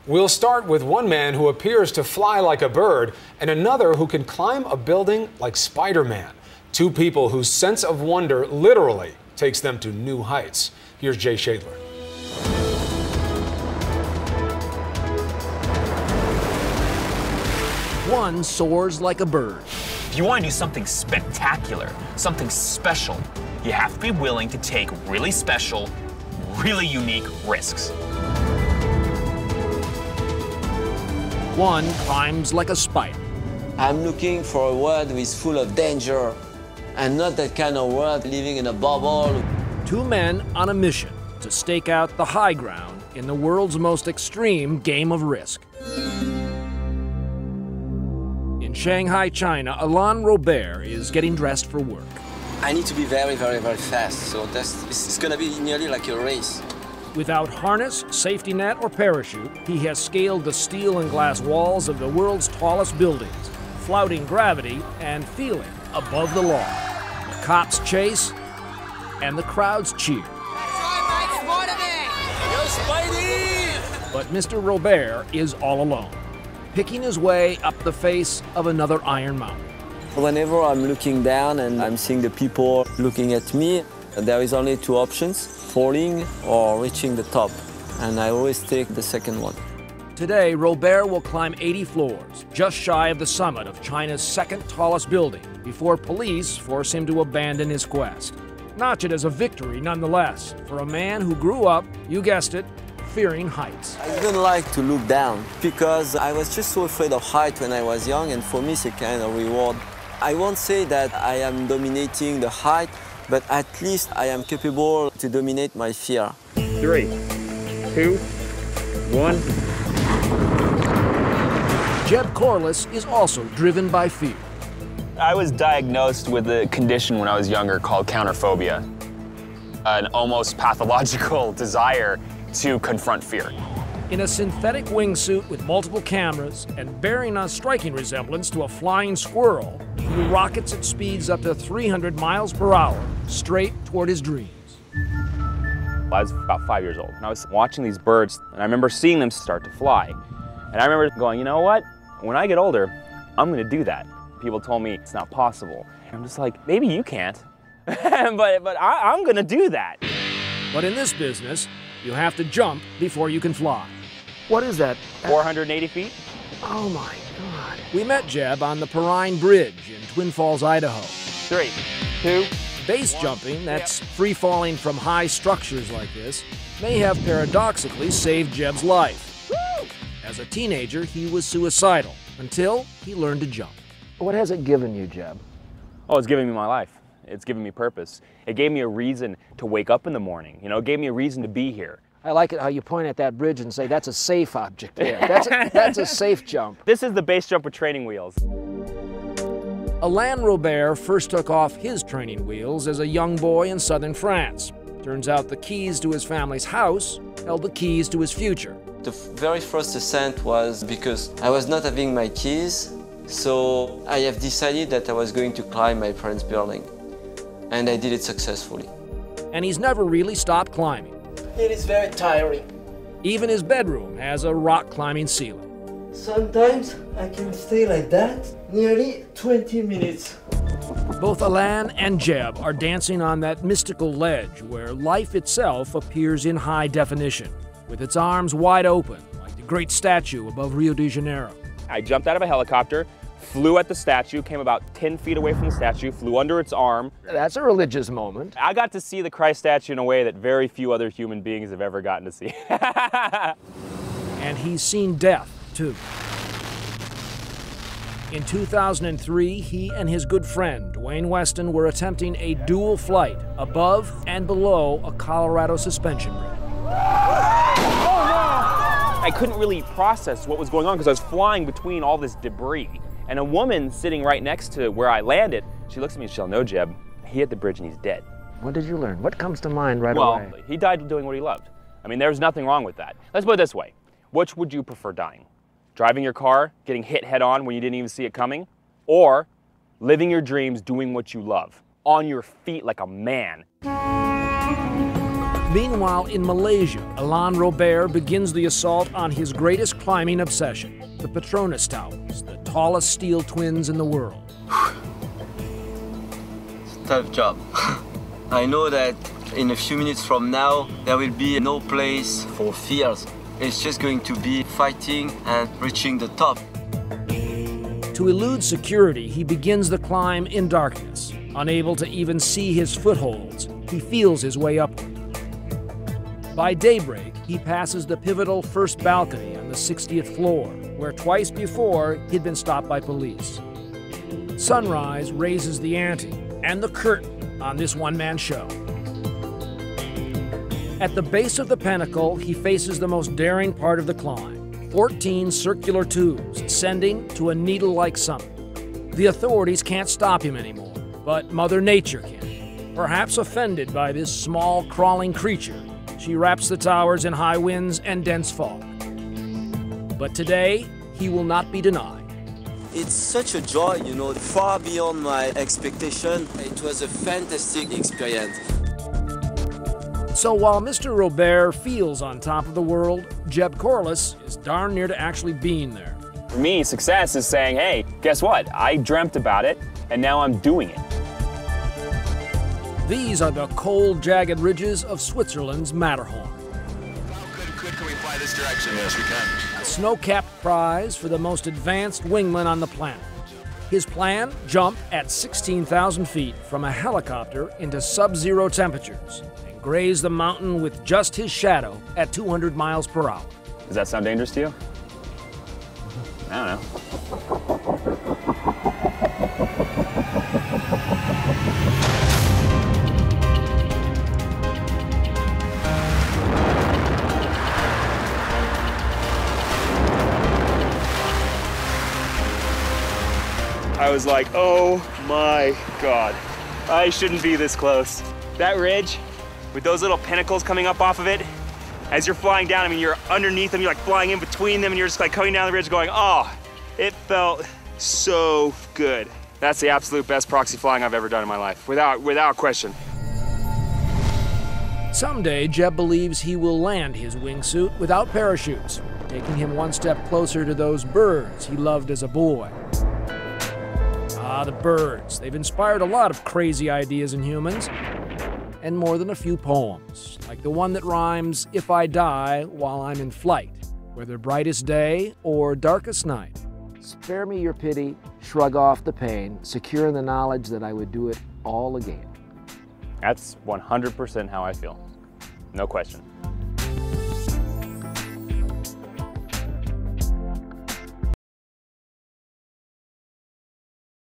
We'll start with one man who appears to fly like a bird and another who can climb a building like Spider-Man. Two people whose sense of wonder literally takes them to new heights. Here's Jay Shadler. One soars like a bird. If you want to do something spectacular, something special, you have to be willing to take really special, really unique risks. One climbs like a spider. I'm looking for a world with full of danger, and not that kind of world living in a bubble. Two men on a mission to stake out the high ground in the world's most extreme game of risk. In Shanghai, China, Alain Robert is getting dressed for work. I need to be very, very, very fast, so it's gonna be nearly like a race. Without harness, safety net, or parachute, he has scaled the steel and glass walls of the world's tallest buildings, flouting gravity and feeling above the law. The cops chase, and the crowds cheer. But Mr. Robert is all alone, picking his way up the face of another iron mountain. Whenever I'm looking down and I'm seeing the people looking at me, there is only two options, falling or reaching the top. And I always take the second one. Today, Robert will climb 80 floors, just shy of the summit of China's second tallest building, before police force him to abandon his quest. Notch it as a victory nonetheless, for a man who grew up, you guessed it, fearing heights. I didn't like to look down because I was just so afraid of height when I was young, and for me it's a kind of reward. I won't say that I am dominating the height, but at least I am capable to dominate my fear. 3, 2, 1. Jeb Corliss is also driven by fear. I was diagnosed with a condition when I was younger called counterphobia, an almost pathological desire to confront fear. In a synthetic wingsuit with multiple cameras and bearing a striking resemblance to a flying squirrel, he rockets at speeds up to 300 miles per hour, straight toward his dreams. I was about 5 years old, and I was watching these birds, and I remember seeing them start to fly. And I remember going, you know what? When I get older, I'm gonna do that. People told me it's not possible. And I'm just like, maybe you can't, but I'm gonna do that. But in this business, you have to jump before you can fly. What is that? 480 feet? Oh my God. We met Jeb on the Perrine Bridge in Twin Falls, Idaho. 3, 2. Base jumping, that's free falling from high structures like this, may have paradoxically saved Jeb's life. Woo! As a teenager, he was suicidal until he learned to jump. What has it given you, Jeb? Oh, it's giving me my life. It's given me purpose. It gave me a reason to wake up in the morning. You know, it gave me a reason to be here. I like it how you point at that bridge and say, that's a safe object there. That's a safe jump. This is the base jump with training wheels. Alain Robert first took off his training wheels as a young boy in southern France. Turns out the keys to his family's house held the keys to his future. The very first ascent was because I was not having my keys, so I have decided that I was going to climb my parents' building. And I did it successfully. And he's never really stopped climbing. It is very tiring. Even his bedroom has a rock climbing ceiling. Sometimes I can stay like that nearly 20 minutes. Both Alain and Jeb are dancing on that mystical ledge where life itself appears in high definition, with its arms wide open, like the great statue above Rio de Janeiro. I jumped out of a helicopter, flew at the statue, came about 10 feet away from the statue, flew under its arm. That's a religious moment. I got to see the Christ statue in a way that very few other human beings have ever gotten to see. And he's seen death, too. In 2003, he and his good friend, Dwayne Weston, were attempting a dual flight above and below a Colorado suspension bridge. I couldn't really process what was going on because I was flying between all this debris. And a woman sitting right next to where I landed, she looks at me and she'll know, Jeb, he hit the bridge and he's dead. What did you learn? What comes to mind right away? away? He died doing what he loved. I mean, there's nothing wrong with that. Let's put it this way. Which would you prefer dying? Driving your car, getting hit head on when you didn't even see it coming? Or living your dreams, doing what you love, on your feet like a man? Meanwhile, in Malaysia, Alain Robert begins the assault on his greatest climbing obsession, the Petronas Towers, the tallest steel twins in the world. It's a tough job. I know that in a few minutes from now, there will be no place for fears. It's just going to be fighting and reaching the top. To elude security, he begins the climb in darkness. Unable to even see his footholds, he feels his way upward. By daybreak, he passes the pivotal first balcony on the 60th floor, where twice before he'd been stopped by police. Sunrise raises the ante and the curtain on this one-man show. At the base of the pinnacle, he faces the most daring part of the climb, 14 circular tubes ascending to a needle-like summit. The authorities can't stop him anymore, but Mother Nature can. Perhaps offended by this small, crawling creature, she wraps the towers in high winds and dense fog. But today, he will not be denied. It's such a joy, you know, far beyond my expectation. It was a fantastic experience. So while Mr. Robert feels on top of the world, Jeb Corliss is darn near to actually being there. For me, success is saying, hey, guess what? I dreamt about it, and now I'm doing it. These are the cold, jagged ridges of Switzerland's Matterhorn. How good can we fly this direction? Yes, we can. A snow-capped prize for the most advanced wingman on the planet. His plan? Jump at 16,000 feet from a helicopter into sub-zero temperatures and graze the mountain with just his shadow at 200 miles per hour. Does that sound dangerous to you? I don't know. I was like, oh my God, I shouldn't be this close. That ridge, with those little pinnacles coming up off of it, as you're flying down, I mean, you're underneath them, you're like flying in between them, and you're just like coming down the ridge going, oh, it felt so good. That's the absolute best proxy flying I've ever done in my life, without question. Someday, Jeb believes he will land his wingsuit without parachutes, taking him one step closer to those birds he loved as a boy. Ah, the birds. They've inspired a lot of crazy ideas in humans, and more than a few poems, like the one that rhymes, "If I die while I'm in flight, whether brightest day or darkest night. Spare me your pity, shrug off the pain, secure in the knowledge that I would do it all again." That's 100% how I feel. No question.